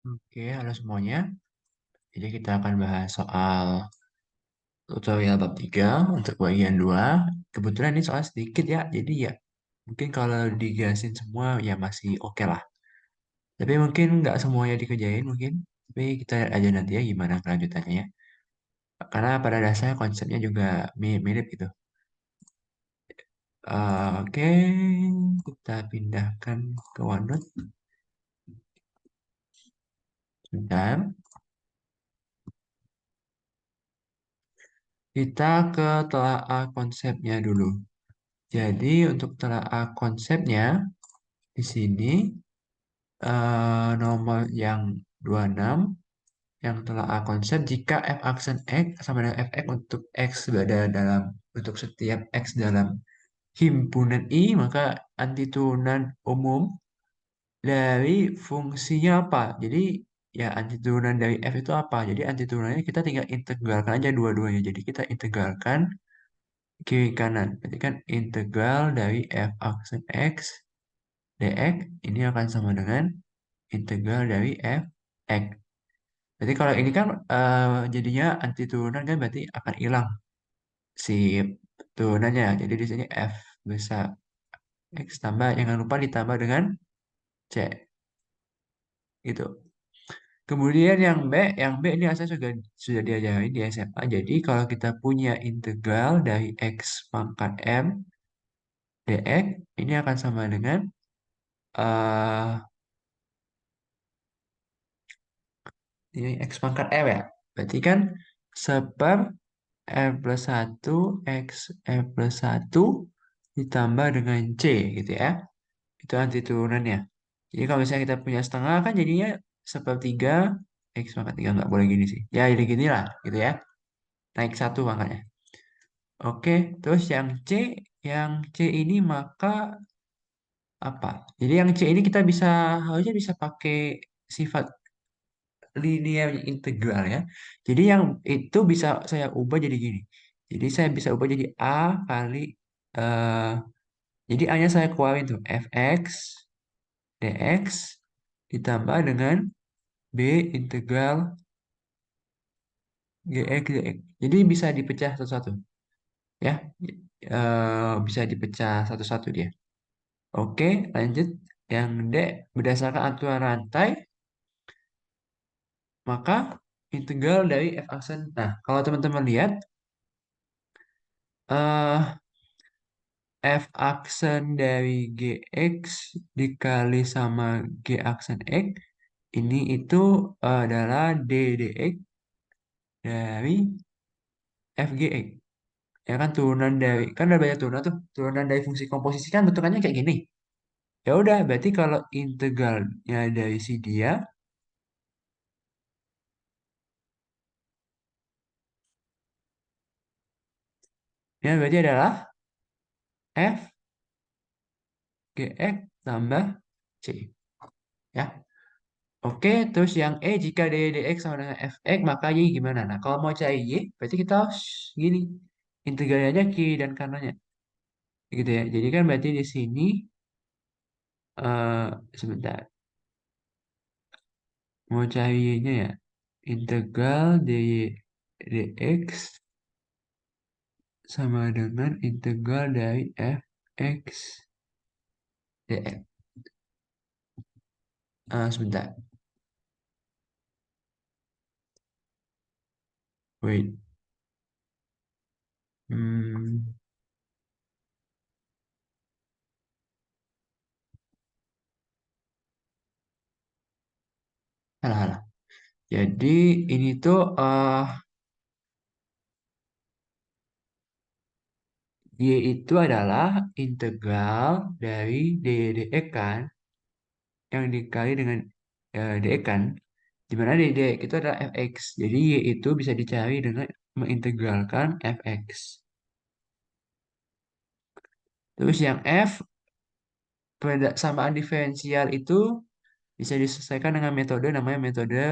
Oke, halo semuanya. Jadi kita akan bahas soal tutorial bab 3 untuk bagian 2. Kebetulan ini soal sedikit ya, jadi ya mungkin kalau digasin semua ya masih oke lah. Tapi mungkin nggak semuanya dikerjain mungkin. Tapi kita lihat aja nanti ya gimana kelanjutannya ya. Karena pada dasarnya konsepnya juga mirip gitu. Oke, kita pindahkan ke OneNote. Sebentar. Kita ke telaah konsepnya dulu. Jadi untuk telaah konsepnya di sini nomor yang 26 yang telah A konsep jika f aksen x sama dengan fx untuk x berada dalam untuk setiap x dalam himpunan i maka antiturunan umum dari fungsinya apa? Jadi ya antiturunan dari f itu apa? Jadi antiturunannya kita tinggal integralkan aja dua-duanya. Jadi kita integralkan kiri kanan. Berarti kan integral dari f aksen x dx ini akan sama dengan integral dari f x. Jadi kalau ini kan jadinya anti turunan kan berarti akan hilang si turunannya. Jadi di sini F besar X tambah jangan lupa ditambah dengan C gitu. Kemudian yang B ini saya sudah diajarin di SMA. Jadi kalau kita punya integral dari X pangkat M dx ini akan sama dengan eh ini X pangkat M ya. Berarti kan seper R plus 1 X R plus 1 ditambah dengan C gitu ya. Itu anti turunannya. Jadi kalau misalnya kita punya setengah kan jadinya sepertiga X pangkat 3 nggak boleh gini sih. Ya jadi gini lah gitu ya. Naik satu pangkatnya. Oke, terus yang C ini maka apa? Jadi yang C ini kita bisa harusnya bisa pakai sifat linear integral ya. Jadi yang itu bisa saya ubah jadi gini. Jadi saya bisa ubah jadi A kali eh jadi A-nya saya keluarin tuh fx dx ditambah dengan b integral gx dx. Jadi bisa dipecah satu-satu ya. Bisa dipecah satu-satu dia. Oke, lanjut. Yang D berdasarkan aturan rantai maka integral dari f aksen. Nah, kalau teman-teman lihat eh f aksen dari gx dikali sama g aksen x ini itu adalah d dx dari fgx. Ya kan turunan dari kan ada banyak turunan tuh. Turunan dari fungsi komposisi kan bentukannya kayak gini. Ya udah, berarti kalau integralnya dari si dia ya berarti adalah f gx tambah c ya. Oke, terus yang E jika d dx sama dengan fx maka y gimana? Nah, kalau mau cari y berarti kita harus gini. Integralnya aja kiri dan kanannya. Gitu ya. Jadi kan berarti di sini sebentar. Mau cari y-nya ya. Integral dx sama dengan integral dari fx dx. Sebentar. Wait. Hmm, salah, salah. Jadi ini tuh y itu adalah integral dari dx kan yang dikali dengan dx kan. Di mana dx itu adalah fx. Jadi y itu bisa dicari dengan mengintegralkan fx. Terus yang f persamaan diferensial itu bisa diselesaikan dengan metode namanya metode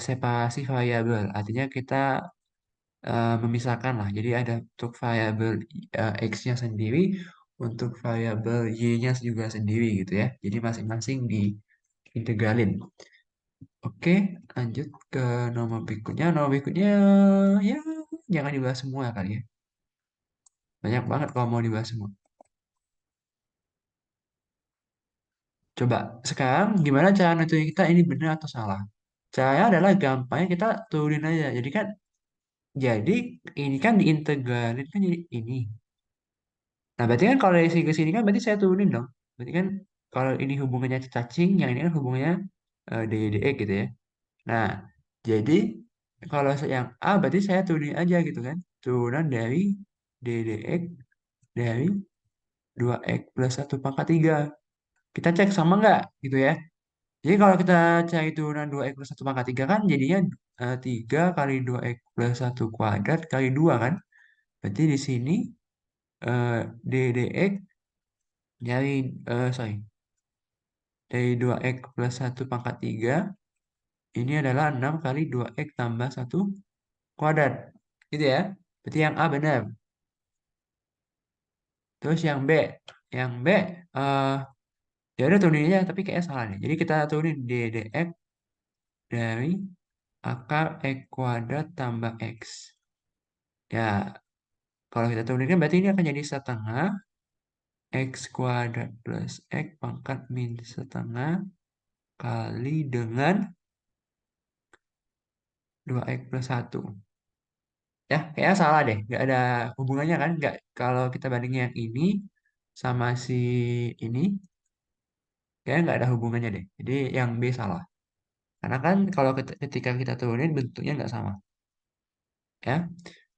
separasi variabel. Artinya kita memisahkan lah. Jadi ada untuk variabel x-nya sendiri, untuk variabel y-nya juga sendiri gitu ya. Jadi masing-masing diintegralin. Oke, lanjut ke nomor berikutnya. Nomor berikutnya, ya jangan dibahas semua kali ya. Banyak banget kalau mau dibahas semua. Coba sekarang gimana cara nentuin kita ini benar atau salah? Caranya adalah gampangnya kita turunin aja. Jadi ini kan diintegralin kan jadi ini. Nah, berarti kan kalau dari sini ke sini kan berarti saya turunin dong. Berarti kan kalau ini hubungannya cacing, yang ini kan hubungannya D, D, E gitu ya. Nah, jadi kalau yang A berarti saya turunin aja gitu kan. Turunan dari D, D, X dari 2X plus 1 pangkat 3. Kita cek sama nggak gitu ya. Jadi kalau kita cari turunan 2X plus 1 pangkat 3 kan jadinya 3 kali 2X plus 1 kuadrat kali 2 kan. Berarti di sini eh, D, DX dari dari 2X plus 1 pangkat 3 ini adalah 6 kali 2X tambah 1 kuadrat. Gitu ya. Berarti yang A benar. Terus yang B eh ya udah turunin aja tapi kayaknya salah nih. Jadi kita turunin D, DX dari akar X kuadrat tambah X. Ya, kalau kita turunin kan berarti ini akan jadi setengah X kuadrat plus X pangkat min setengah kali dengan 2X plus 1. Ya, kayaknya salah deh. Nggak ada hubungannya kan? Nggak, kalau kita bandingin yang ini sama si ini, kayaknya nggak ada hubungannya deh. Jadi yang B salah. Karena kan kalau ketika kita turunin bentuknya nggak sama. Ya.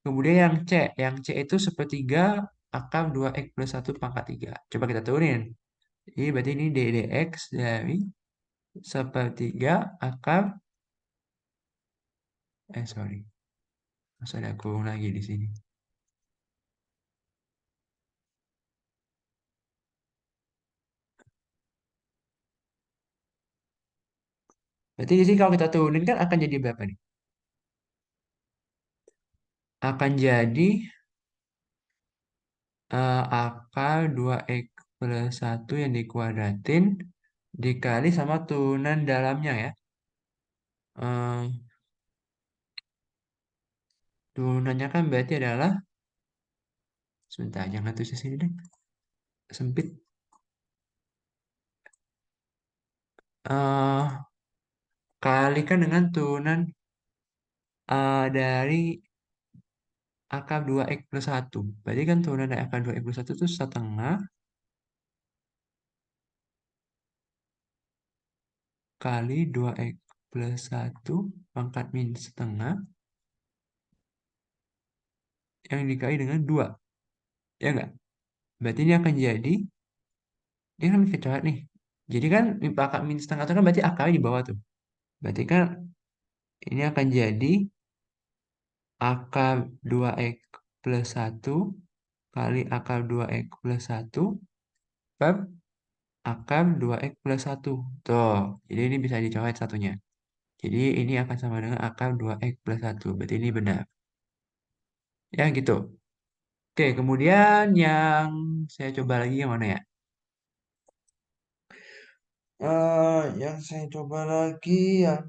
Kemudian yang C itu sepertiga akar 2X plus 1 pangkat 3. Coba kita turunin. Jadi berarti ini DDX dari sepertiga akar, sorry, masa ada kurung lagi di sini. Berarti di sini kalau kita turunin kan akan jadi berapa nih? Akan jadi akar 2X plus 1 yang dikuadratin dikali sama turunan dalamnya ya. Eh, Turunannya kan berarti adalah, sebentar, jangan tulis di sini deh. Sempit. eh Kalikan dengan turunan dari akar 2X plus 1. Berarti kan turunan dari akar 2X plus 1 itu setengah kali 2X plus 1 pangkat min setengah yang dikali dengan 2. Ya enggak? Berarti ini akan jadi, ini kan kecoret nih. Jadi kan pangkat min setengah itu kan berarti akarnya di bawah tuh. Berarti kan ini akan jadi akar 2X plus 1 kali akar 2X plus 1 per akar 2X plus 1. Tuh, jadi ini bisa dicoret satunya. Jadi ini akan sama dengan akar 2X plus 1. Berarti ini benar. Ya gitu. Oke, kemudian yang saya coba lagi yang mana ya? Yang saya coba lagi yang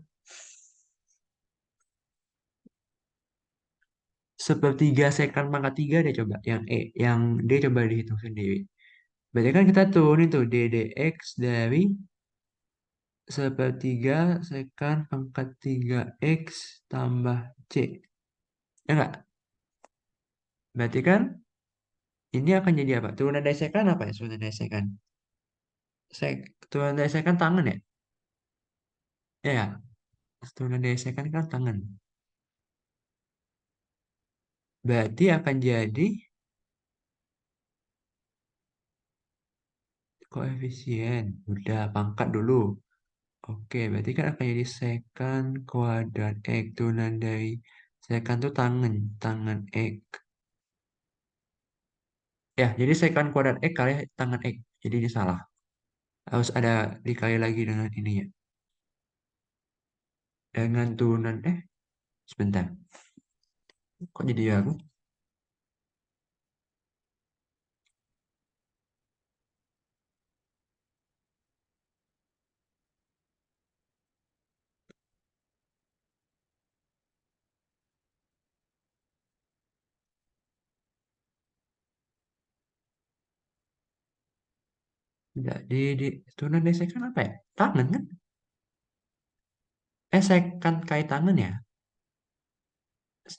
sepertiga sekant pangkat 3 deh coba. Yang E, yang D coba dihitung sendiri. Berarti kan kita turunin tuh DDX dari sepertiga sekant pangkat 3X tambah C. Ya enggak? Berarti kan ini akan jadi apa? Turunan dari sekant apa ya? Turunan dari sekant. Turunan dari sekant tangan ya? Ya, ya. Turunan dari sekant kan tangan. Berarti akan jadi koefisien. Udah, pangkat dulu. Oke, berarti kan akan jadi sekant kuadrat X. Turunan dari sekant itu tangan. Tangan X. Ya, jadi sekant kuadrat X kali tangan X. Jadi ini salah. Harus ada dikali lagi dengan ini ya. Dengan turunan, sebentar. Kok jadi aku? Tidak turunan dari second apa ya? Tangan kan? Second kait tangan ya?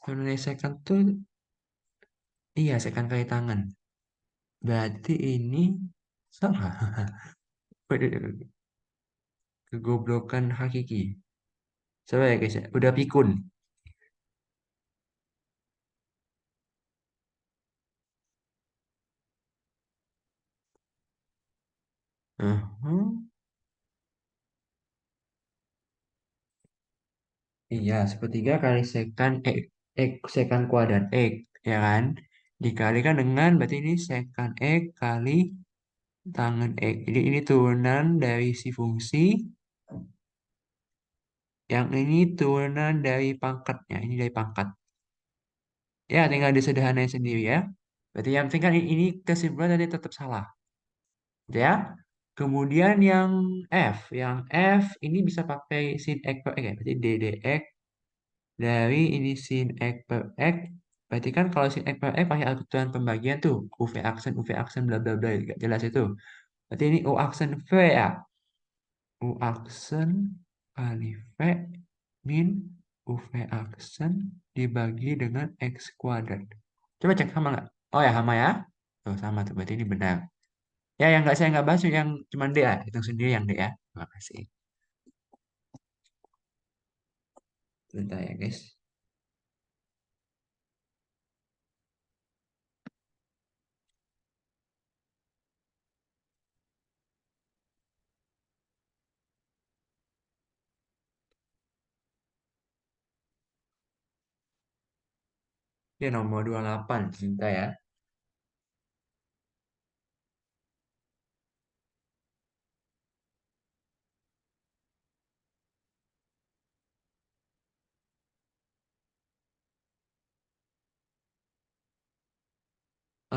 Turunan dari second tuh, iya second kait tangan. Berarti ini salah. Waduh, kegoblokan hakiki. Coba ya guys ya. Udah pikun. Mhm. Iya, sepertiga kali secant kuadrat X, ya kan? Dikalikan dengan, berarti ini secant X kali tangan X. Jadi ini turunan dari si fungsi, yang ini turunan dari pangkatnya. Ini dari pangkat. Ya, tinggal disederhanain sendiri ya. Berarti yang penting kan ini kesimpulan tadi tetap salah. Ya. Kemudian yang F ini bisa pakai sin X per X ya. Berarti DDX dari ini sin X per X. Berarti kan kalau sin X per X pakai aturan pembagian tuh. UV aksen, bla bla bla. Gak jelas itu. Berarti ini U aksen V ya. U aksen kali V min UV aksen dibagi dengan X kuadrat. Coba cek sama nggak? Oh ya, sama ya. Tuh, sama tuh. Berarti ini benar. Ya, yang nggak saya nggak bahas yang cuma D ya. Hitung sendiri yang D ya. Terima kasih. Bentar ya, guys. Ini nomor 28, cinta ya.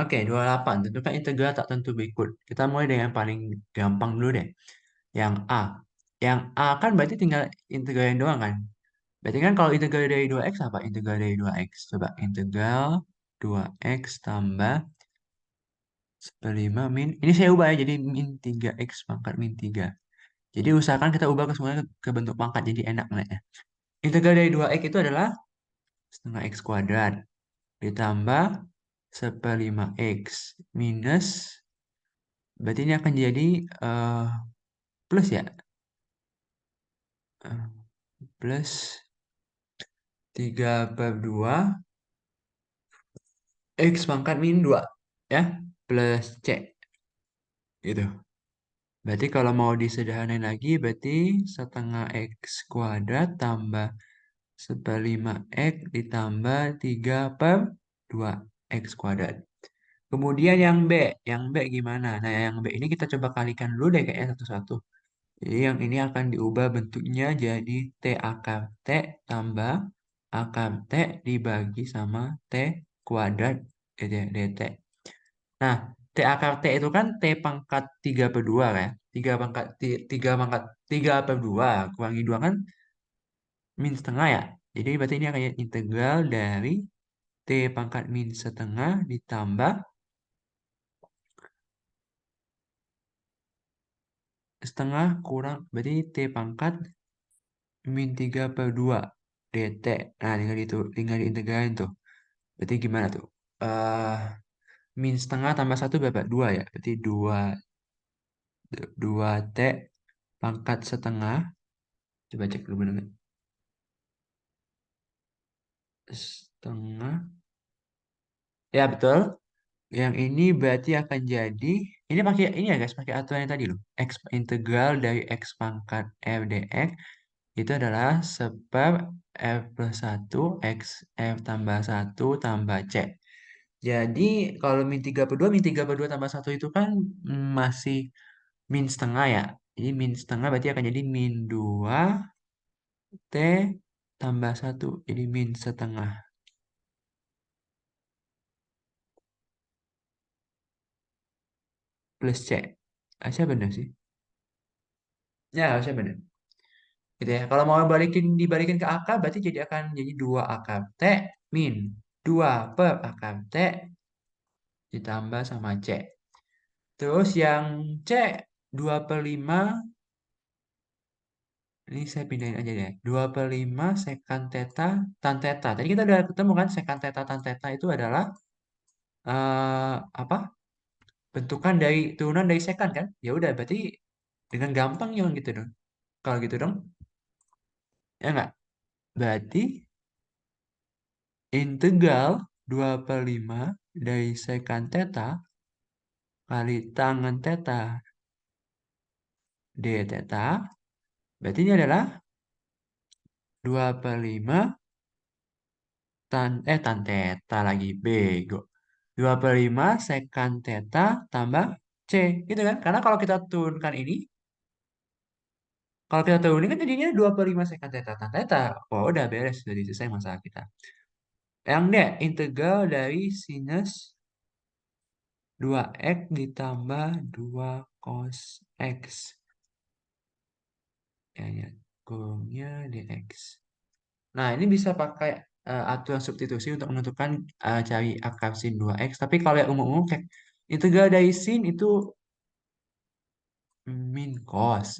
Oke, 28. Tentukan integral tak tentu berikut. Kita mulai dengan yang paling gampang dulu deh. Yang A. Yang A kan berarti tinggal integralin doang kan? Berarti kan kalau integral dari 2x apa? Integral dari 2x. Coba integral 2x tambah 1/5 min. Ini saya ubah ya jadi min 3x pangkat min 3. Jadi usahakan kita ubah ke semuanya ke bentuk pangkat jadi enak ngeliatnya. Integral dari 2x itu adalah setengah x kuadrat ditambah 1/5x minus, berarti ini akan jadi eh, plus ya. Eh, plus 3/2 x pangkat min 2 ya, plus c gitu. Berarti kalau mau disederhanain lagi berarti setengah x kuadrat tambah 1/5x ditambah 3/2 x kuadrat. Kemudian yang B gimana? Nah, yang B ini kita coba kalikan dulu deh kayaknya satu-satu. Jadi yang ini akan diubah bentuknya jadi T akar T tambah akar T dibagi sama T kuadrat gitu ya, dt. Nah, T akar T itu kan T pangkat 3/2 ya. 3 pangkat 3 kurangi 2 kan min setengah ya. Jadi berarti ini akan jadi integral dari T pangkat min setengah ditambah setengah kurang, berarti T pangkat min 3/2 dt. Nah, tinggal diintegralin tuh. Berarti gimana tuh? eh min setengah tambah satu berapa? 2 ya. Berarti dua T pangkat setengah. Coba cek dulu bener nggak? Setengah. Ya, betul. Yang ini berarti akan jadi, ini pakai ini ya guys, pakai aturan yang tadi loh. X integral dari X pangkat f dx itu adalah seper f plus 1 x f tambah 1 tambah c. Jadi kalau min 3/2 tambah satu itu kan masih min setengah ya. Jadi min setengah berarti akan jadi min 2 T tambah satu. Jadi min setengah plus C. Harusnya benar sih. Ya, harusnya benar. Gitu ya. Kalau mau dibalikin ke akar berarti akan jadi 2 akar T min 2 per akar T ditambah sama C. Terus yang C 2/5, ini saya pindahin aja deh. 2/5 sekant theta tan theta. Tadi kita udah ketemu kan sekant theta tan theta itu adalah apa? Bentukan dari turunan dari sekant kan? Ya udah berarti dengan gampang ya gitu dong. Kalau gitu dong, ya nggak? Berarti integral 2/5 dari sekant theta kali tangen theta d theta. Berarti ini adalah 2/5 tan theta lagi bego. 2/5 sekant theta tambah C. Gitu kan? Karena kalau kita turunin kan jadinya 2/5 sekant theta tan theta. Oh udah beres, sudah selesai masalah kita. Yang D, integral dari sinus 2x ditambah 2 cos x. Ya, kurungnya dx. Nah, ini bisa pakai aturan substitusi untuk menentukan cari akar sin 2x. Tapi kalau yang umum-umum kayak integral dari sin itu min cos.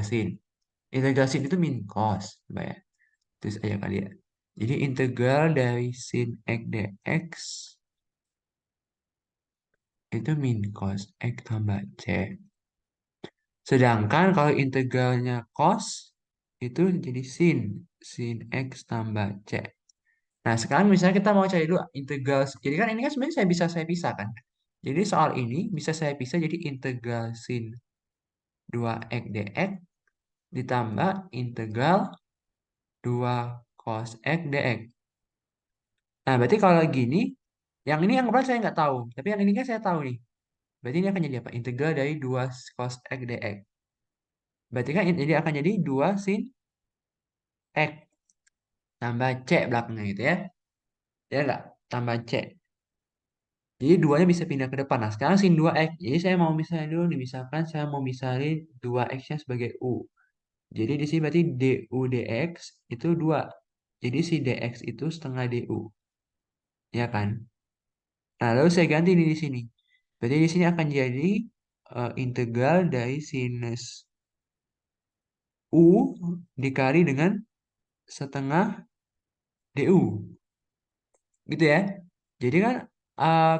Sin. Integral sin itu min cos. Coba ya. Terus aja kali ya. Jadi integral dari sin x dx itu min cos x tambah c. Sedangkan kalau integralnya cos itu jadi sin x tambah c. Nah, sekarang misalnya kita mau cari dulu integral. Jadi kan ini kan sebenarnya saya pisahkan. Jadi soal ini bisa saya pisah jadi integral sin 2x dx ditambah integral 2 cos x dx. Nah, berarti kalau gini, yang ini yang saya nggak tahu. Tapi yang ini kan saya tahu nih. Berarti ini akan jadi apa? Integral dari 2 cos x dx. Berarti kan jadi akan jadi 2 sin x tambah c belakangnya gitu ya. Ya nggak? Tambah c. Jadi duanya bisa pindah ke depan. Nah, sekarang sin 2x. Jadi saya mau misalnya dulu nih. Misalkan saya mau misalin 2x-nya sebagai U. Jadi di sini berarti du dx itu 2. Jadi si dx itu setengah du. Ya kan? Nah, lalu saya ganti nih di sini. Berarti di sini akan jadi integral dari sinus U dikali dengan setengah du. Gitu ya. Jadi kan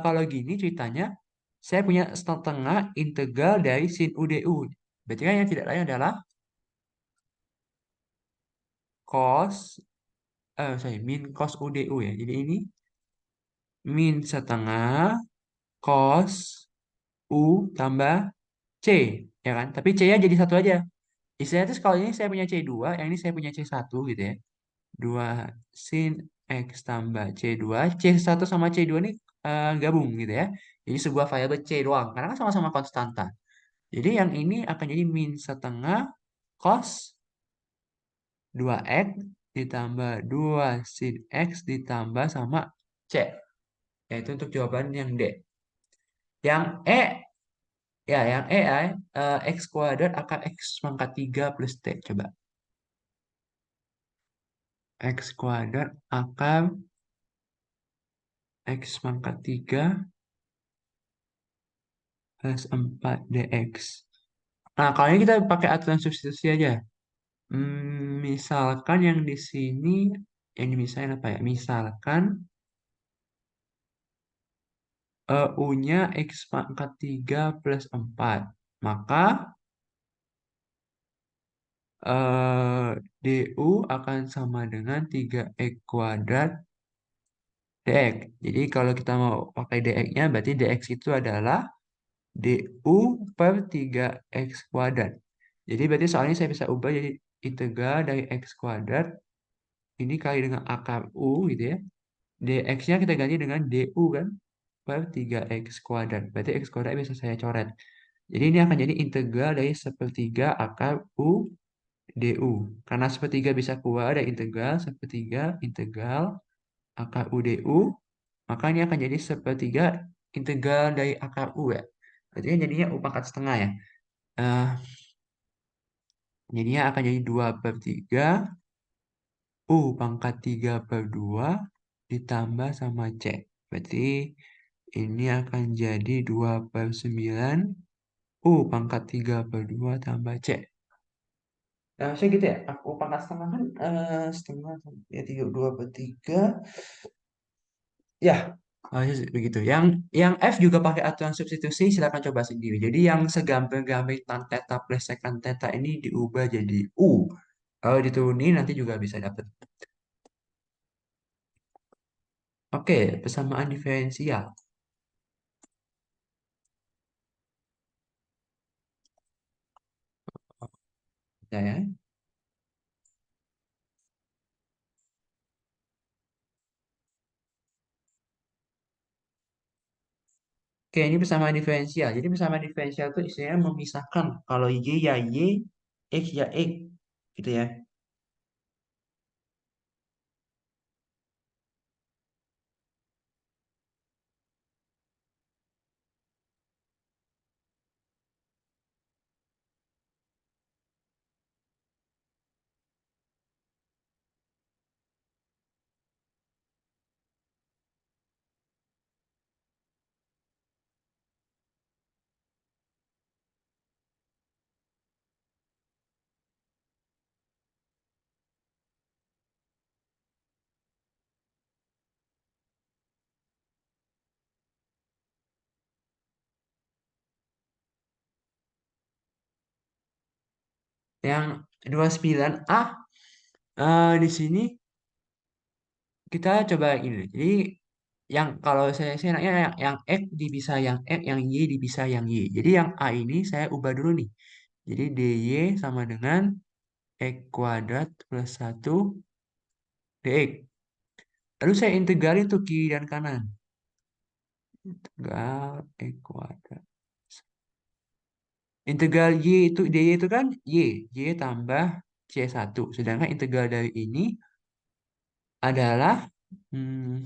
kalau gini ceritanya saya punya setengah integral dari sin u du. Berarti kan yang tidak lain adalah cos min cos u du ya. Jadi ini min setengah cos u tambah c ya kan. Tapi c-nya jadi satu aja. Istilahnya itu kalau ini saya punya C2, yang ini saya punya C1 gitu ya. 2 sin X tambah C2. C1 sama C2 ini gabung gitu ya. Jadi sebuah variabel C doang. Karena kan sama-sama konstanta. Jadi yang ini akan jadi min setengah cos 2X ditambah 2 sin X ditambah sama C. Yaitu untuk jawaban yang D. Yang E, yang E ya, X kuadrat akar X pangkat 3 plus T. Coba. X kuadrat akar X pangkat 3 plus 4 dx. Nah, kalau ini kita pakai aturan substitusi aja. Misalkan yang di sini, yang misalnya apa ya? Misalkan U-nya X pangkat 3 plus 4. Maka DU akan sama dengan 3X kuadrat dx. Jadi kalau kita mau pakai dx-nya, berarti dx itu adalah du per 3x kuadrat. Jadi berarti soalnya saya bisa ubah jadi integral dari x kuadrat ini kali dengan akar u gitu ya. Dx-nya kita ganti dengan du kan per 3x kuadrat. Berarti x kuadrat bisa saya coret. Jadi ini akan jadi integral dari sepertiga akar u du. Karena sepertiga bisa keluar dari integral sepertiga integral akar u du. Maka ini akan jadi sepertiga integral dari akar u ya. Berarti kan jadinya u pangkat setengah ya. Eh, jadinya akan jadi 2/3 U pangkat 3/2 ditambah sama C. Berarti ini akan jadi 2/9 pangkat 3 per 2 tambah C. Nah, saya gitu ya. Aku pangkat setengah kan setengah ya 32 per 3. Ya, harusnya begitu. Yang F juga pakai aturan substitusi, silakan coba sendiri. Jadi yang segampang-gampang tan theta plus secant theta ini diubah jadi U. Kalau diturunin nanti juga bisa dapat. Oke, persamaan diferensial. Ya, ya. Oke, ini persamaan diferensial. Jadi persamaan diferensial itu istilahnya memisahkan kalau Y ya Y, X ya X. Gitu ya. Yang 29A di sini kita coba ini. Jadi yang kalau saya nanya yang X dipisah yang X, yang Y dipisah yang Y. Jadi yang A ini saya ubah dulu nih. Jadi DY sama dengan X kuadrat plus 1 DX. Lalu saya integralin tuh kiri dan kanan. Integral X kuadrat. Integral Y itu DY itu kan Y. Y tambah C1. Sedangkan integral dari ini adalah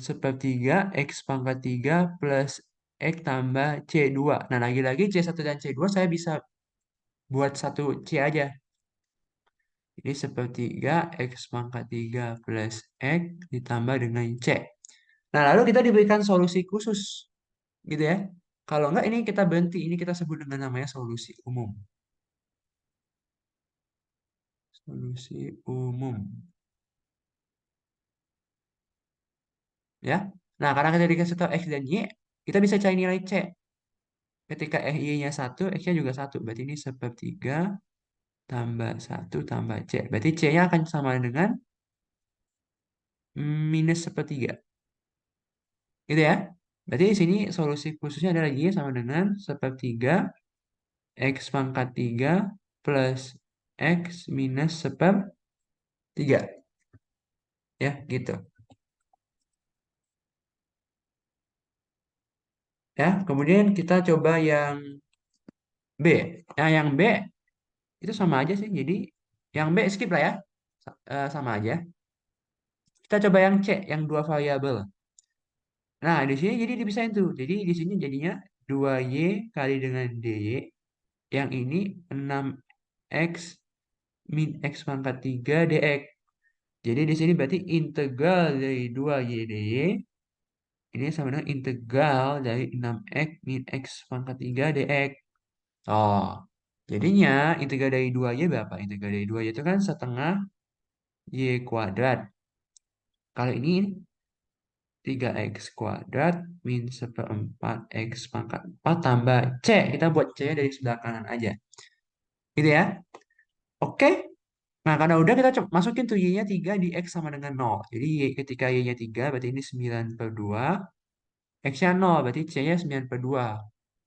sepertiga X pangkat 3 plus X tambah C2. Nah, lagi-lagi C1 dan C2 saya bisa buat satu C aja. Jadi sepertiga X pangkat 3 plus X ditambah dengan C. Nah, lalu kita diberikan solusi khusus. Gitu ya. Kalau enggak, ini kita berhenti. Ini kita sebut dengan namanya solusi umum. Solusi umum. Ya. Nah, karena kita dikasih tahu X dan Y, kita bisa cari nilai C. Ketika Y-nya 1, X-nya juga 1. Berarti ini sepertiga tambah 1 tambah C. Berarti C-nya akan sama dengan minus sepertiga. Gitu ya. Berarti di sini solusi khususnya adalah Y sama dengan sepertiga X pangkat 3 plus X minus sepertiga. Ya, gitu. Ya, kemudian kita coba yang B. Nah, yang B itu sama aja sih. Jadi, yang B skip lah ya. Sama aja. Kita coba yang C, yang dua variabel. Nah, di sini jadi dipisahin tuh. Jadi di sini jadinya 2Y kali dengan DY. Yang ini 6X min X pangkat 3 DX. Jadi di sini berarti integral dari 2Y DY ini sama dengan integral dari 6X min X pangkat 3 DX. Oh, jadinya integral dari 2Y berapa? Integral dari 2Y itu kan setengah Y kuadrat. Kalau ini 3x kuadrat min seperempat x pangkat 4 tambah C. Kita buat C-nya dari sebelah kanan aja. Gitu ya. Oke. Nah, karena udah kita masukin tuh Y-nya 3 di X sama dengan 0. Jadi ketika Y-nya 3 berarti ini 9 per 2. X-nya 0 berarti C-nya 9 per 2.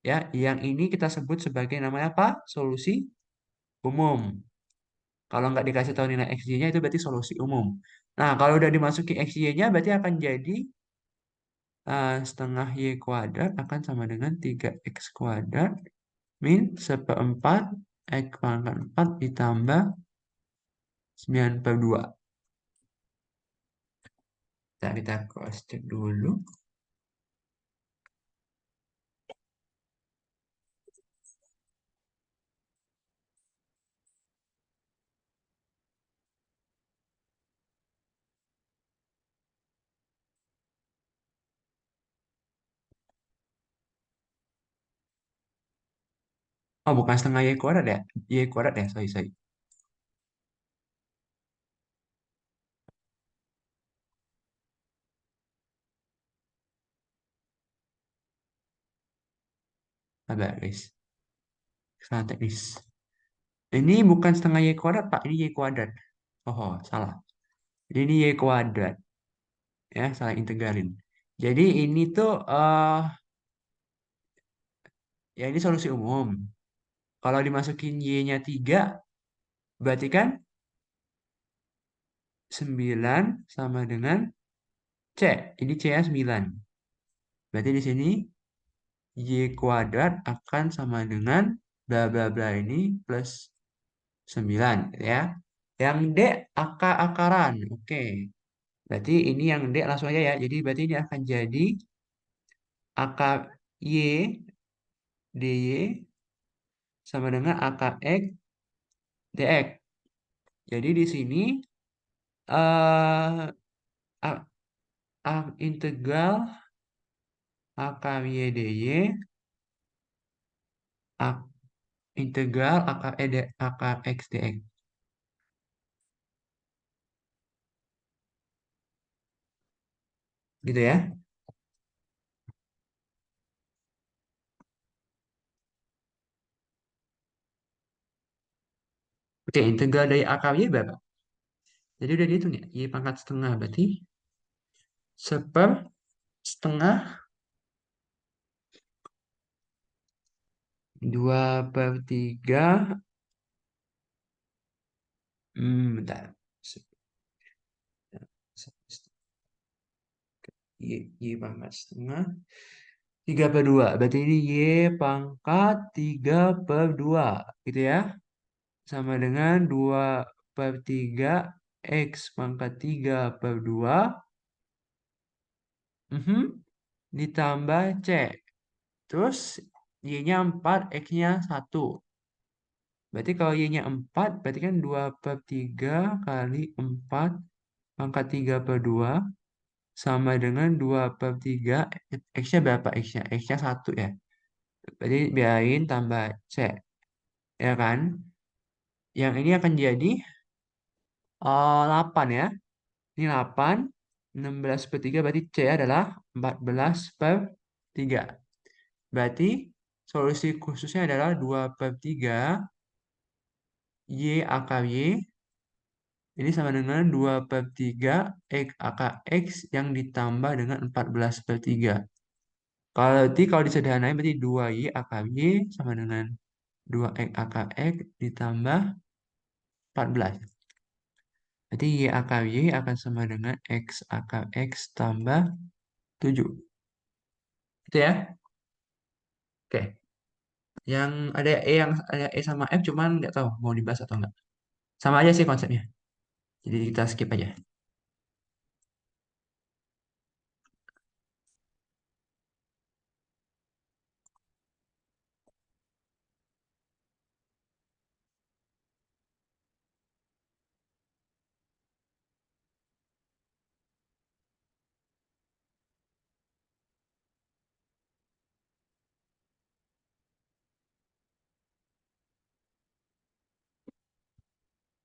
Ya, yang ini kita sebut sebagai namanya apa? Solusi umum. Kalau nggak dikasih tahu nilai XY-nya itu berarti solusi umum. Nah, kalau udah dimasuki XY-nya berarti akan jadi setengah Y kuadrat akan sama dengan 3X kuadrat min seperempat X pangkat 4 ditambah 9 per 2. Kita cross check dulu. Oh, bukan setengah Y kuadrat ya? Y kuadrat ya, sorry, sorry. Sabar, guys. Salah teknis. Ini bukan setengah Y kuadrat, Pak. Ini Y kuadrat. Oh, salah. Ini Y kuadrat. Ya, salah integralin. Jadi ini tuh, ya ini solusi umum. Kalau dimasukin Y-nya 3, berarti kan 9 sama dengan C. Ini C-nya 9. Berarti di sini Y kuadrat akan sama dengan bla bla bla ini plus 9 ya. Yang D akar-akaran. Oke. Berarti ini yang D langsung aja ya. Jadi berarti ini akan jadi akar Y dy sama dengan akar X dx. Jadi di sini eh integral akar Y dy ak- integral akar X dx. Gitu ya. Oke, integral dari akar Y berapa? Jadi udah dihitung ya. Y pangkat setengah berarti seper setengah 2/3. Bentar. Y pangkat setengah 3/2. Berarti ini Y pangkat 3/2. Gitu ya. Sama dengan 2/3 X pangkat 3/2. Ditambah C. Terus Y-nya 4, X-nya 1. Berarti kalau Y-nya 4, berarti kan 2/3 kali 4 pangkat 3/2 sama dengan 2/3. X-nya berapa X-nya? X-nya 1 ya. Berarti biarin tambah C. Ya kan? Yang ini akan jadi 8 ya. Ini 8. 16/3 berarti C adalah 14/3. Berarti solusi khususnya adalah 2/3 Y akar Y. Ini sama dengan 2/3 X akar X yang ditambah dengan 14/3. Kalau disederhanain berarti 2Y akar Y sama dengan 2X akar X ditambah 14. Berarti Y akar Y akan sama dengan X akar X tambah 7. Itu ya. Oke. Yang ada E sama F cuman nggak tahu mau dibahas atau enggak. Sama aja sih konsepnya. Jadi kita skip aja.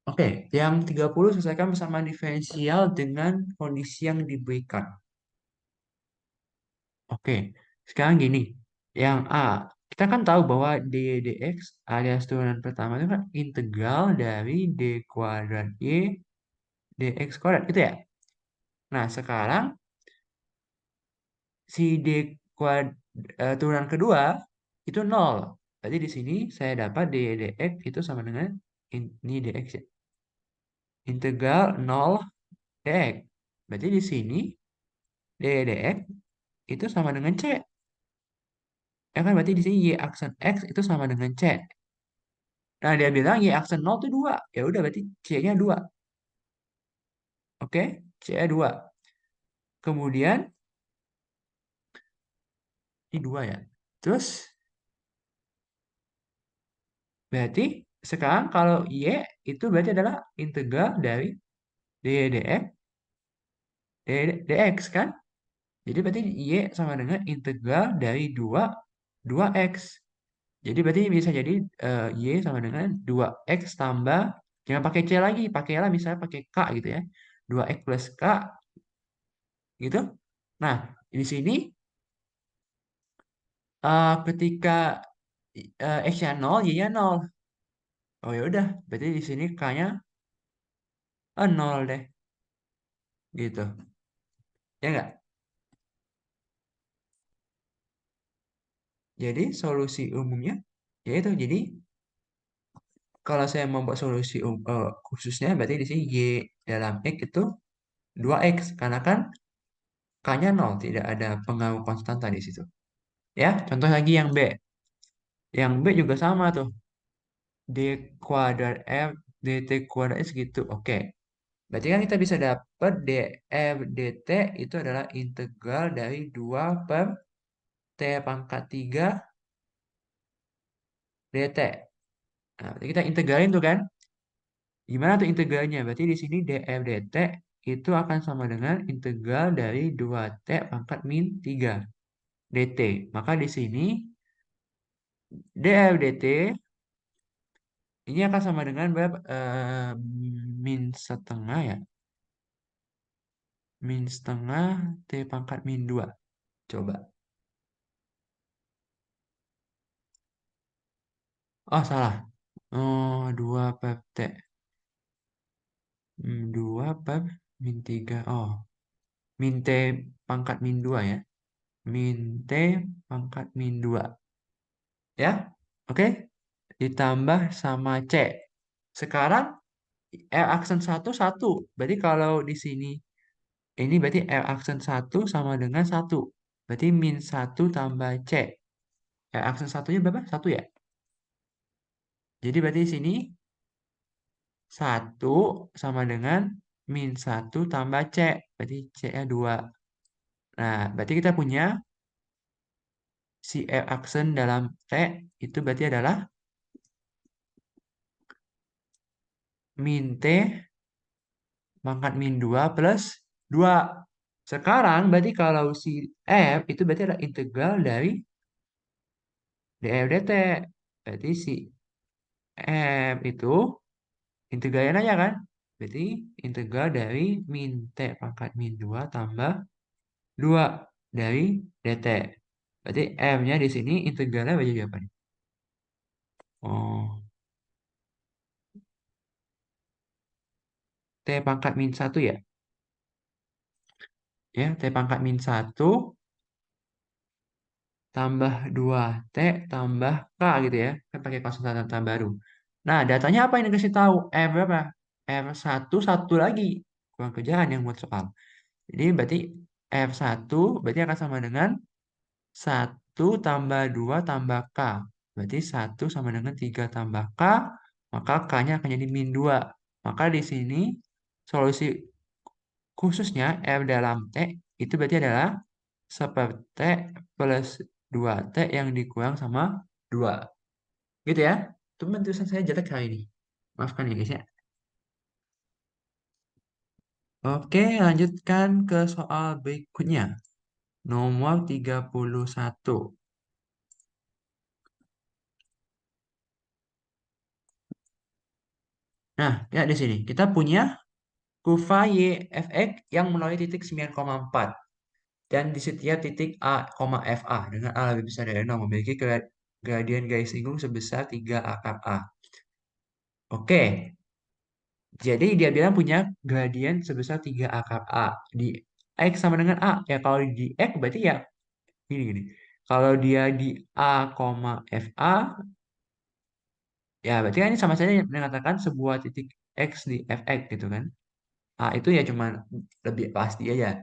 Oke, yang 30 selesaikan persamaan diferensial dengan kondisi yang diberikan. Oke, sekarang gini. Yang A, kita kan tahu bahwa d dx alias turunan pertama itu kan integral dari d kuadrat y dx kuadrat, gitu ya. Nah, sekarang si turunan kedua itu nol. Berarti di sini saya dapat d dx itu sama dengan ini dx ya. Integral nol dx. Berarti di sini d dx itu sama dengan C. Ya kan berarti di sini Y aksen X itu sama dengan C. Nah, dia bilang Y aksen 0 itu 2. Ya udah berarti C-nya 2. Oke? C-nya 2. Kemudian ini 2 ya. Terus berarti sekarang kalau Y itu berarti adalah integral dari dx dx kan? Jadi berarti Y sama dengan integral dari 2 2x. Jadi berarti bisa jadi Y sama dengan 2X tambah, jangan pakai C lagi, pakailah misalnya pakai K gitu ya. 2X plus K gitu. Nah, di sini ketika X-nya 0, Y-nya 0. Oh ya udah, berarti di sini K-nya 0 deh, gitu. Ya enggak? Jadi solusi umumnya yaitu jadi kalau saya membuat solusi khususnya berarti di sini Y dalam X itu 2X karena kan K-nya 0, tidak ada pengaruh konstanta di situ. Ya, contoh lagi yang B. Yang B juga sama tuh. D kuadrat F dt kuadrat segitu. Oke. Berarti kan kita bisa dapat df dt itu adalah integral dari 2 per t pangkat 3 dt. Nah, berarti kita integralin tuh kan. Gimana tuh integralnya? Berarti di sini df dt itu akan sama dengan integral dari 2t pangkat min 3 dt. Maka di sini df dt ini akan sama dengan berapa? Min setengah ya. Min setengah t pangkat min 2. Coba. Oh, salah. Oh, 2 per t. 2 per min 3. Oh, min t pangkat min 2 ya. Min t pangkat min 2. Ya, oke. Ditambah sama C. Sekarang L aksen satu satu. Berarti kalau di sini, ini berarti L aksen satu sama dengan satu. Berarti min satu tambah C. L aksen satunya berapa? Satu ya? Jadi berarti di sini satu sama dengan min satu tambah C. Berarti C-nya 2. Nah, berarti kita punya si L aksen dalam T itu berarti adalah min T pangkat min 2 plus 2. Sekarang berarti kalau si F itu berarti adalah integral dari df dt. Berarti si F itu integralnya aja kan? Berarti integral dari min T pangkat min 2 tambah 2 dari dt. Berarti M-nya di sini integralnya jadi apa nih? Oh, T pangkat min satu ya? Ya, T pangkat min satu tambah 2T tambah K gitu ya. Kan pakai konstanta data baru. Nah, datanya apa yang dikasih tahu? R berapa? R satu satu lagi. Kurang kerjaan yang buat soal. Jadi berarti R satu berarti akan sama dengan satu tambah 2 tambah K. Berarti satu sama dengan 3 tambah K. Maka K-nya akan jadi min 2. Maka di sini solusi khususnya R dalam T itu berarti adalah seperti plus 2T yang dikurang sama 2. Gitu ya. Teman tulisan saya jelek kali ini. Maafkan ya guys ya. Oke, lanjutkan ke soal berikutnya. Nomor 31. Nah, ya di sini. Kita punya kurva YFX yang melalui titik 9,4. Dan di setiap titik A, FA dengan A lebih besar dari 0 memiliki gradien garis lingkung sebesar 3 akar A. Oke, jadi dia bilang punya gradien sebesar 3 akar A. Di X sama dengan A. Ya kalau di X berarti ya gini gini. Kalau dia di A, FA, ya berarti kan ini sama saja mengatakan sebuah titik X di FX gitu kan. A itu ya cuma lebih pasti aja.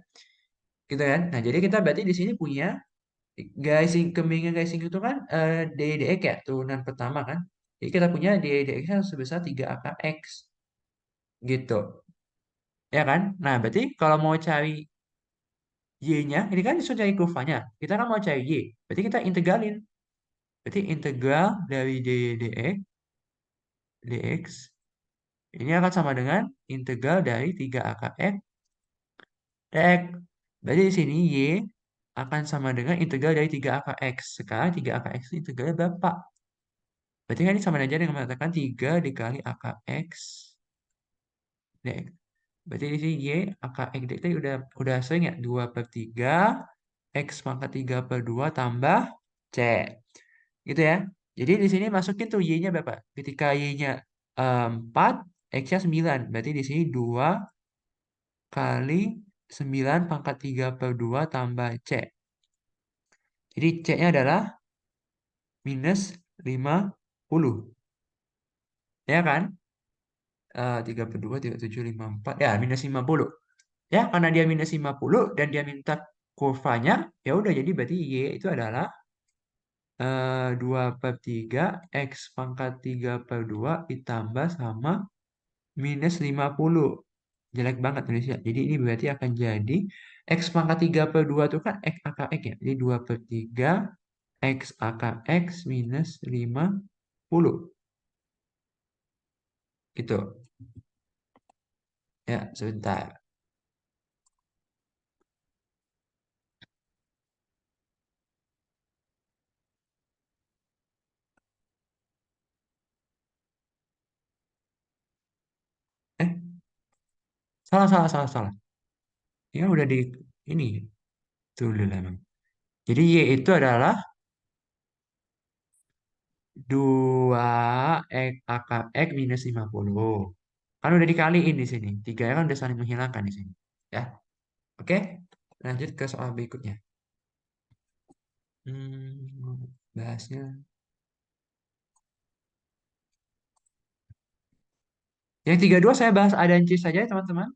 Gitu kan. Nah, jadi kita berarti di sini punya kemiringan garising itu kan DDX ya, turunan pertama kan. Jadi kita punya DDX yang sebesar 3 akar X. Gitu. Ya kan? Nah, berarti kalau mau cari Y-nya, ini kan disuruh cari kurvanya. Kita kan mau cari Y. Berarti kita integralin. Berarti integral dari dx ini akan sama dengan integral dari 3 akar X dx. Berarti di sini Y akan sama dengan integral dari 3 akar X. Sekarang 3 akar X itu integralnya berapa? Berarti kan ini sama aja dengan mengatakan 3 dikali AKX dx. Berarti di sini Y AKX dx tadi udah sering ya. 2/3 X pangkat 3/2 tambah C. Gitu ya. Jadi di sini masukin tuh Y-nya berapa? Ketika Y-nya 4, X-nya 9. Berarti di sini 2 kali 9 pangkat 3/2 tambah C. Jadi C-nya adalah minus 50. Ya kan? 3/2, 7, 5, 4. Ya, minus 50. Ya, karena dia minus 50 dan dia minta kurvanya, ya udah jadi berarti Y itu adalah 2/3 X pangkat 3/2 ditambah sama minus 50. Jelek banget Indonesia. Jadi ini berarti akan jadi X pangkat 3/2 itu kan X akar X ya. Jadi 2/3 X akar X minus 50. Gitu. Ya, sebentar. Eh, salah, salah, salah, salah. Ya udah di ini dulu lah emang. Jadi Y itu adalah 2 X akar X minus 50. Kan udah dikaliin di sini. 3 kan udah saling menghilangkan di sini. Ya, oke. Lanjut ke soal berikutnya. Bahasnya. Yang 32 saya bahas A dan C saja ya teman-teman.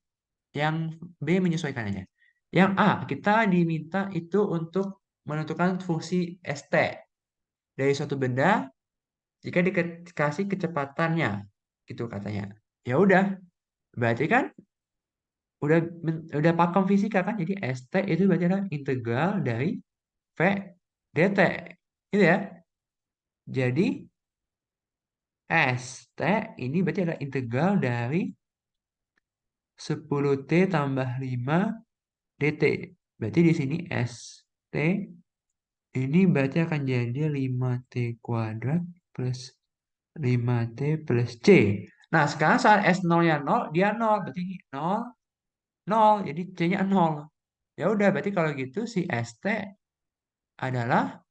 Yang B menyesuaikan aja. Yang A, kita diminta itu untuk menentukan fungsi ST dari suatu benda jika dikasih kecepatannya. Gitu katanya. Ya udah, berarti kan udah pakem fisika kan. Jadi ST itu berarti adalah integral dari V dt. Gitu ya. Jadi ST ini berarti adalah integral dari 10T tambah 5 dt. Berarti di sini ST ini berarti akan jadi 5T kuadrat plus 5T plus C. Nah, sekarang saat S0-nya 0, dia 0. Berarti ini 0, 0. Jadi C-nya 0. Ya udah, berarti kalau gitu si ST adalah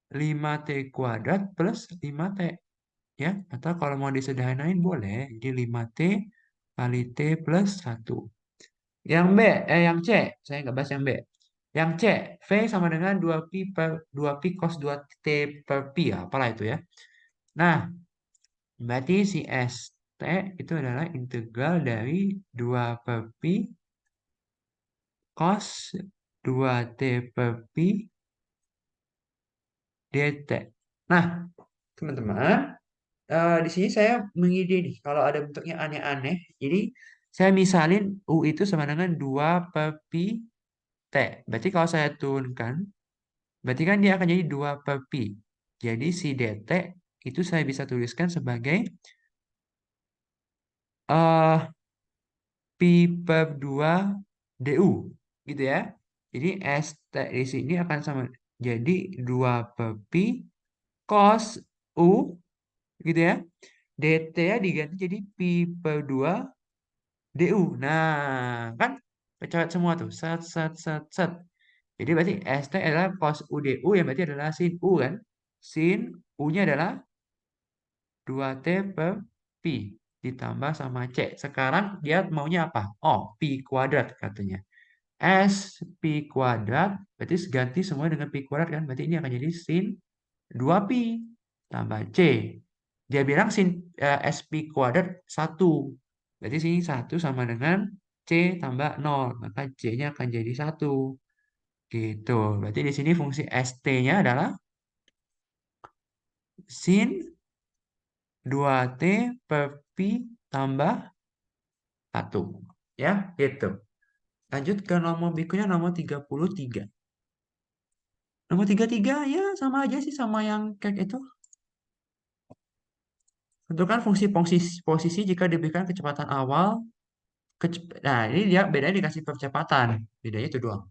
5T kuadrat plus 5T. Ya, atau kalau mau disederhanain boleh. Jadi 5T kali T plus 1. Yang C, saya nggak bahas yang B. Yang C, V sama dengan 2 pi cos 2T per pi, ya, apalah itu ya. Nah, berarti si ST itu adalah integral dari 2 per pi cos 2T per pi dt. Nah, teman-teman, di sini saya mengide nih, kalau ada bentuknya aneh-aneh. Jadi, saya misalin U itu sama dengan 2 per pi T. Berarti kalau saya turunkan, berarti kan dia akan jadi 2 per pi. Jadi si dt itu saya bisa tuliskan sebagai eh pi per 2 du. Gitu ya. Jadi ST di sini akan sama jadi 2 per pi cos U gitu ya. dt ya diganti jadi pi per 2 du. Nah, kan kecoret semua tuh. Set, set, set, set. Jadi berarti ST adalah cos U du yang berarti adalah sin U kan. Sin U-nya adalah 2T per pi ditambah sama C. Sekarang dia maunya apa? Oh, pi kuadrat katanya. S pi kuadrat berarti ganti semua dengan pi kuadrat kan. Berarti ini akan jadi sin 2 pi tambah C. Dia bilang sin S pi kuadrat 1. Berarti sini 1 sama dengan C tambah 0. Maka C-nya akan jadi 1. Gitu. Berarti di sini fungsi ST-nya adalah sin 2T per pi tambah 1. Ya, gitu. Lanjut ke nomor berikutnya, nomor 33. Nomor 33 ya sama aja sih sama yang kayak itu. Tentukan fungsi posisi jika diberikan kecepatan awal. Nah, ini dia bedanya dikasih percepatan. Bedanya itu doang.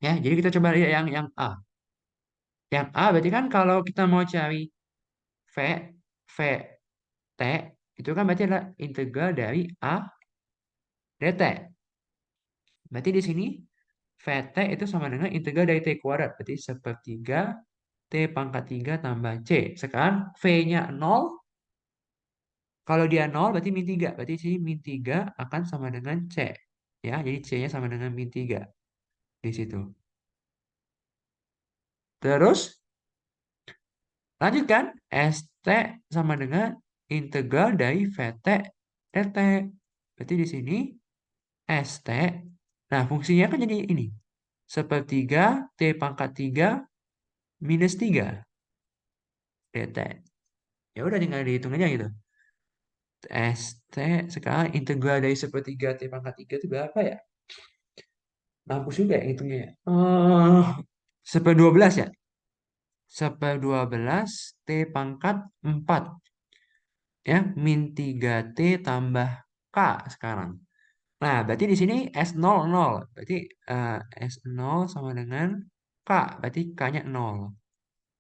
Ya, jadi kita coba lihat yang A. Yang A berarti kan kalau kita mau cari V, T, itu kan berarti adalah integral dari A dt. Berarti di sini VT itu sama dengan integral dari T kuadrat. Berarti sepertiga T pangkat 3 tambah C. Sekarang V-nya 0. Kalau dia 0 berarti min 3. Berarti sini min 3 akan sama dengan C. Ya, jadi C-nya sama dengan min 3 di situ. Terus lanjutkan. ST sama dengan integral dari VT dt. Berarti di sini ST. Nah, fungsinya kan jadi ini. Sepertiga T pangkat 3 minus 3 dt. Ya udah tinggal dihitung aja gitu. ST sekarang integral dari sepertiga T pangkat 3 itu berapa ya? Mampus juga ya hitungnya ya. 12 ya? 12 T pangkat 4. Ya, min 3T tambah K sekarang. Nah, berarti di sini S0, 0. Berarti eh, S0 sama dengan K. Berarti K-nya 0.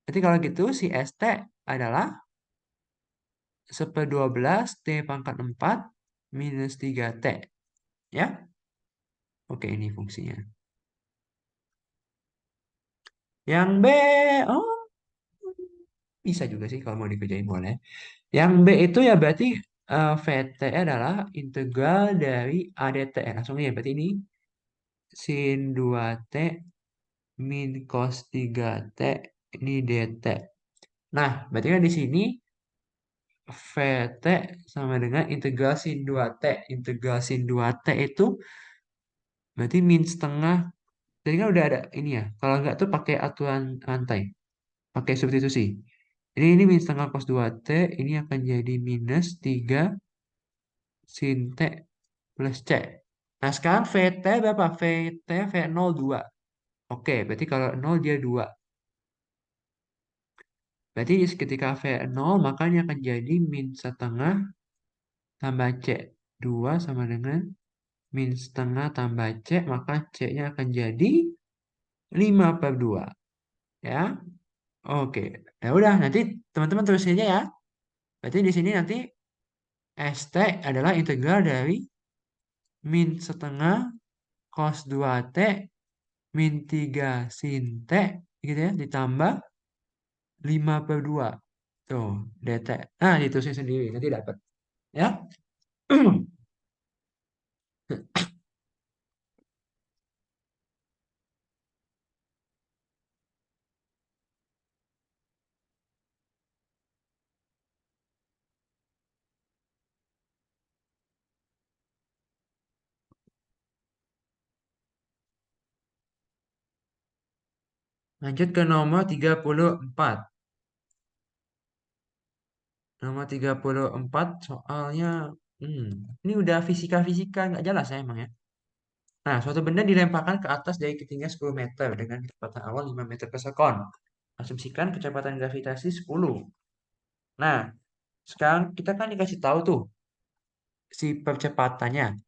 Berarti kalau gitu si ST adalah 12 T pangkat 4 minus 3T. Ya, oke ini fungsinya. Yang B, oh bisa juga sih kalau mau dikerjain boleh. Yang B itu ya berarti VT adalah integral dari ADT. Langsung aja, berarti ini sin 2T min cos 3T ini DT. Nah, berarti kan di sini VT sama dengan integral sin 2T. Integral sin 2T itu berarti min setengah. Jadi kan udah ada ini ya. Kalau nggak tuh pakai aturan rantai. Pakai substitusi. Jadi ini min setengah cos 2T. Ini akan jadi minus 3 sin T plus C. Nah, sekarang VT berapa? VT V0 2. Oke, berarti kalau 0 dia 2. Berarti ketika V0 makanya akan jadi min setengah tambah C. 2 sama dengan min setengah tambah C. Maka C-nya akan jadi 5/2. Ya, oke. Ya udah, nanti teman-teman tulis aja ya. Berarti di sini nanti ST adalah integral dari min setengah cos 2T min 3 sin T gitu ya, ditambah 5/2. Tuh, dt. Nah, ditulisnya sendiri, nanti dapat. Ya. Lanjut ke nomor 34. Nomor 34 soalnya, ini udah fisika-fisika nggak jelas ya emang ya. Nah, suatu benda dilemparkan ke atas dari ketinggian 10 meter dengan kecepatan awal 5 meter per sekon. Asumsikan kecepatan gravitasi 10. Nah, sekarang kita kan dikasih tahu tuh si percepatannya,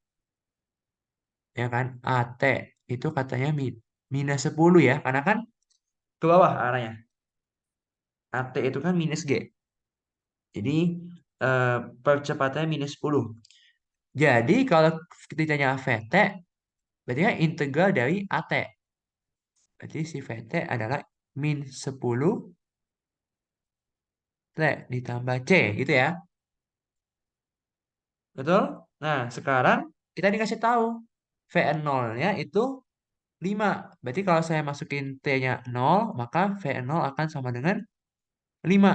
ya kan? AT itu katanya minus 10 ya, karena kan ke bawah arahnya. AT itu kan minus G. Jadi eh, percepatannya minus 10. Jadi kalau ditanya VT, berarti kan integral dari AT. Berarti si VT adalah min 10 T ditambah C gitu ya. Betul? Nah, sekarang kita dikasih tahu VN0-nya itu 5. Berarti kalau saya masukin T-nya 0, maka VN0 akan sama dengan 5.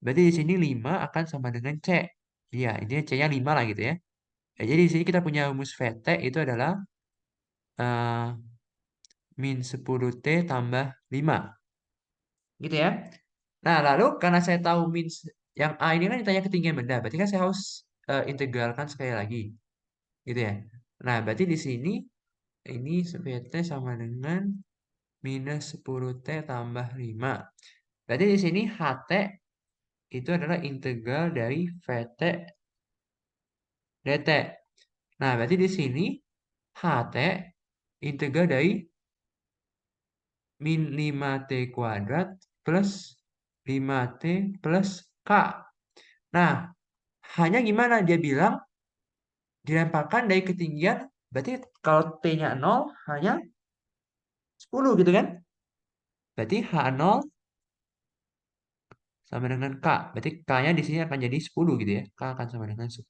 Berarti di sini 5 akan sama dengan C. Iya, ini C-nya 5 lah gitu ya. Ya, jadi di sini kita punya rumus VT itu adalah eh, min 10T tambah 5. Gitu ya. Nah, lalu karena saya tahu yang A ini kan ditanya ketinggian benda, berarti kan saya harus integralkan sekali lagi. Gitu ya. Nah, berarti di sini ini VT sama dengan minus 10T tambah 5. Berarti di sini HT itu adalah integral dari VT dt. Nah, berarti di sini HT integral dari min 5T kuadrat plus 5T plus K. Nah, hanya gimana? Dia bilang dilemparkan dari ketinggian, berarti kalau T-nya 0 hanya 10 gitu kan? Berarti H0 sama dengan K. Berarti K-nya di sini akan jadi 10 gitu ya. K akan sama dengan 10.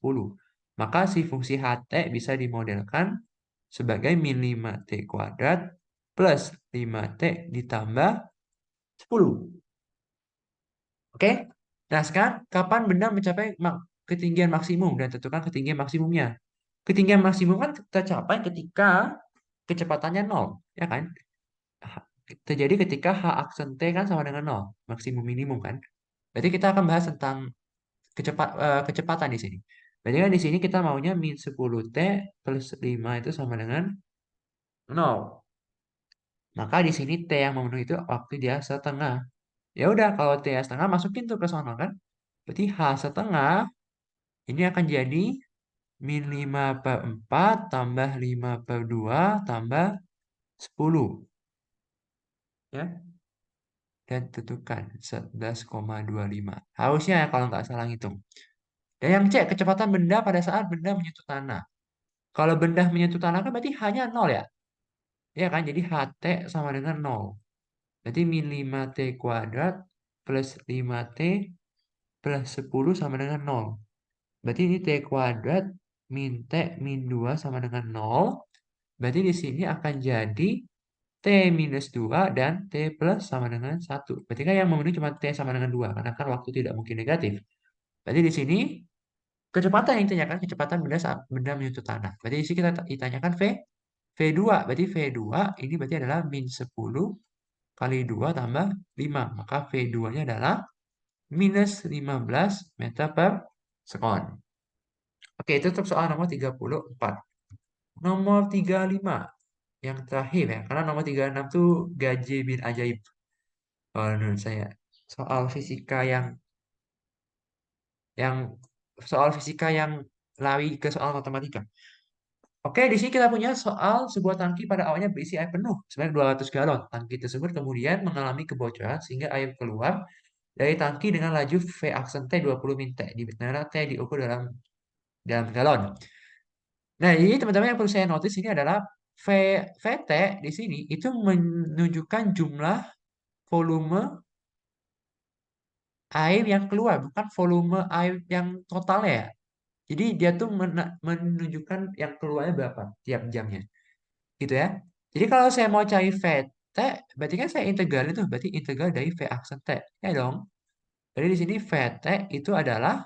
Maka si fungsi HT bisa dimodelkan sebagai min 5T kuadrat plus 5T ditambah 10. Oke? Nah, sekarang kapan benda mencapai ketinggian maksimum dan tentukan ketinggian maksimumnya. Ketinggian maksimum kan tercapai ketika kecepatannya 0, ya kan? Terjadi ketika H aksen T kan sama dengan 0, maksimum minimum kan? Berarti kita akan bahas tentang kecepatan di sini. Berarti kan di sini kita maunya min 10T plus 5 itu sama dengan 0. Maka di sini T yang memenuhi itu waktu dia setengah. Ya udah, kalau T setengah masukin tuh ke sono kan. Berarti H setengah ini akan jadi min 5 per 4 tambah 5 per 2 tambah 10. Ya, dan tentukan 11,25. Harusnya ya kalau nggak salah ngitung. Dan yang C, kecepatan benda pada saat benda menyentuh tanah. Kalau benda menyentuh tanah kan berarti hanya 0 ya. Ya kan, jadi HT sama dengan 0. Berarti min 5T kuadrat plus 5T plus 10 sama dengan 0. Berarti ini T kuadrat min T min 2 sama dengan 0. Berarti di sini akan jadi T minus 2 dan T plus sama dengan 1. Berarti kan yang memenuhi cuma T sama dengan 2. Karena kan waktu tidak mungkin negatif. Berarti di sini kecepatan yang ditanyakan, kecepatan benda saat benda menyentuh tanah. Berarti di sini kita ditanyakan V2. Berarti V2 ini berarti adalah min 10 kali 2 tambah 5. Maka V2-nya adalah minus 15 meter per sekon. Oke, itu untuk soal nomor 34. Nomor 35 yang terakhir ya, karena nomor 36 tuh gaji bin ajaib. Kalau menurut saya, soal fisika yang soal fisika yang lari ke soal matematika. Oke, di sini kita punya soal sebuah tangki pada awalnya berisi air penuh sebanyak 200 galon. Tangki tersebut kemudian mengalami kebocoran sehingga air keluar dari tangki dengan laju V aksen T 20 min T, di mana T diukur dalam galon. Nah, ini teman-teman yang perlu saya notice ini adalah V, VT di sini itu menunjukkan jumlah volume air yang keluar, bukan volume air yang totalnya ya. Jadi dia tuh menunjukkan yang keluarnya berapa tiap jamnya. Gitu ya. Jadi kalau saya mau cari VT, berarti kan saya integral itu, berarti integral dari V aksen T. Ya dong. Jadi di sini VT itu adalah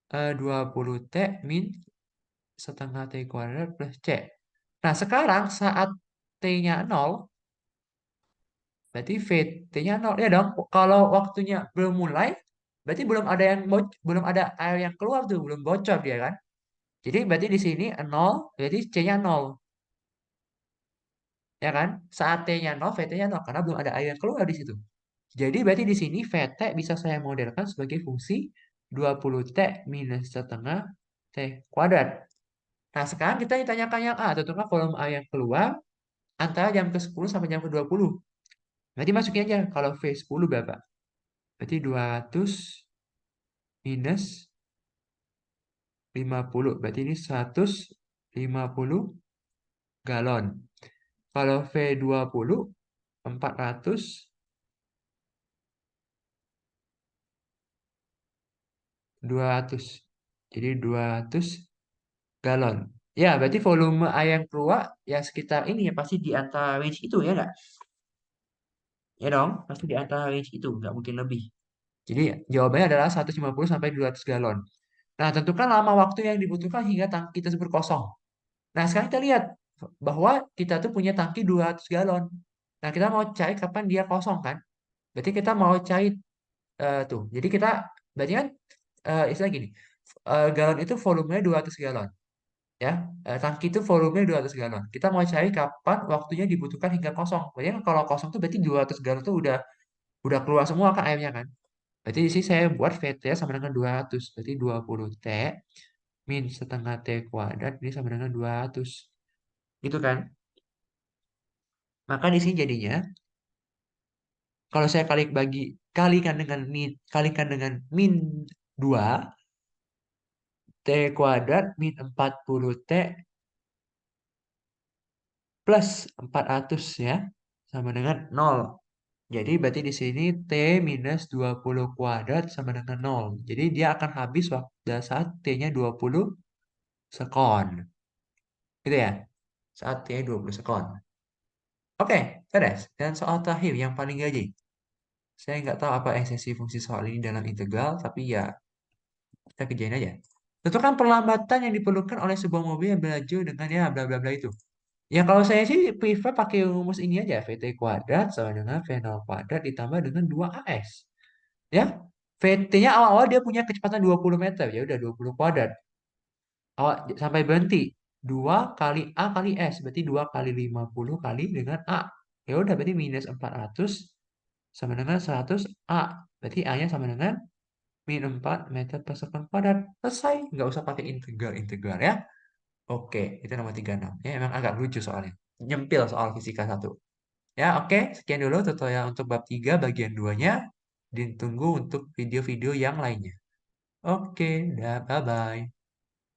20T min setengah T kuadrat plus C. Nah, sekarang saat T-nya 0, berarti VT-nya 0. Ya dong, kalau waktunya belum mulai, berarti belum ada air yang keluar tuh, belum bocor dia kan. Jadi berarti di sini 0, berarti C-nya 0. Ya kan? Saat T-nya 0, VT-nya 0 karena belum ada air yang keluar di situ. Jadi berarti di sini VT bisa saya modelkan sebagai fungsi 20T minus setengah T kuadrat. Nah, sekarang kita ditanyakan yang A, tentukan volume air yang keluar antara jam ke-10 sampai jam ke-20. Berarti masukin aja kalau V10 berapa? Berarti 200 minus 50. Berarti ini 150 galon. Kalau V20 400 200. Jadi 200 galon. Ya, berarti volume air yang keluar ya sekitar ini ya pasti di antara range itu ya nggak? Ya dong, pasti di antara range itu, nggak mungkin lebih. Jadi jawabannya adalah 150 sampai 200 galon. Nah, tentukan lama waktu yang dibutuhkan hingga tangki tersebut kosong. Nah, sekarang kita lihat bahwa kita tuh punya tangki 200 galon. Nah, kita mau cari kapan dia kosong kan? Berarti kita mau cari tuh. Jadi kita berarti kan istilah gini. Galon itu volumenya 200 galon. Ya, tangki itu volumenya 200 galon. Kita mau cari kapan waktunya dibutuhkan hingga kosong. Berarti kan kalau kosong tuh berarti 200 galon tuh udah keluar semua kan airnya kan. Berarti di sini saya buat VT sama dengan 200. Berarti 20T min setengah T kuadrat ini sama dengan 200. Gitu kan? Maka di sini jadinya Kalau saya kalikan dengan min 2 T kuadrat min 40T plus 400 ya, sama dengan 0. Jadi berarti di sini T minus 20 kuadrat sama dengan 0. Jadi dia akan habis pada saat T-nya 20 sekon. Gitu ya. Saat T-nya 20 sekon. Oke, beres. Dan soal terakhir yang paling gaji. Saya nggak tahu apa esensi fungsi soal ini dalam integral, tapi ya kita kerjain aja. Tentukan perlambatan yang diperlukan oleh sebuah mobil yang berlaju dengan ya bla bla bla itu. Ya kalau saya sih prefer pakai rumus ini aja. VT kuadrat sama dengan V0 kuadrat ditambah dengan 2AS. Ya, VT-nya awal-awal dia punya kecepatan 20 meter. Ya udah 20 kuadrat. Awal, sampai berhenti. 2 kali A kali S. Berarti 2 kali 50 kali dengan A. Ya udah berarti minus 400 sama dengan 100 A. Berarti A-nya sama dengan min 4 meter per sekon kuadrat. Selesai. Nggak usah pakai integral-integral ya. Oke, itu nomor 36. Ya, emang agak lucu soalnya. Nyempil soal fisika satu. Ya, oke. Sekian dulu tutorial untuk bab 3 bagian 2-nya. Ditunggu untuk video-video yang lainnya. Oke, dah, bye-bye.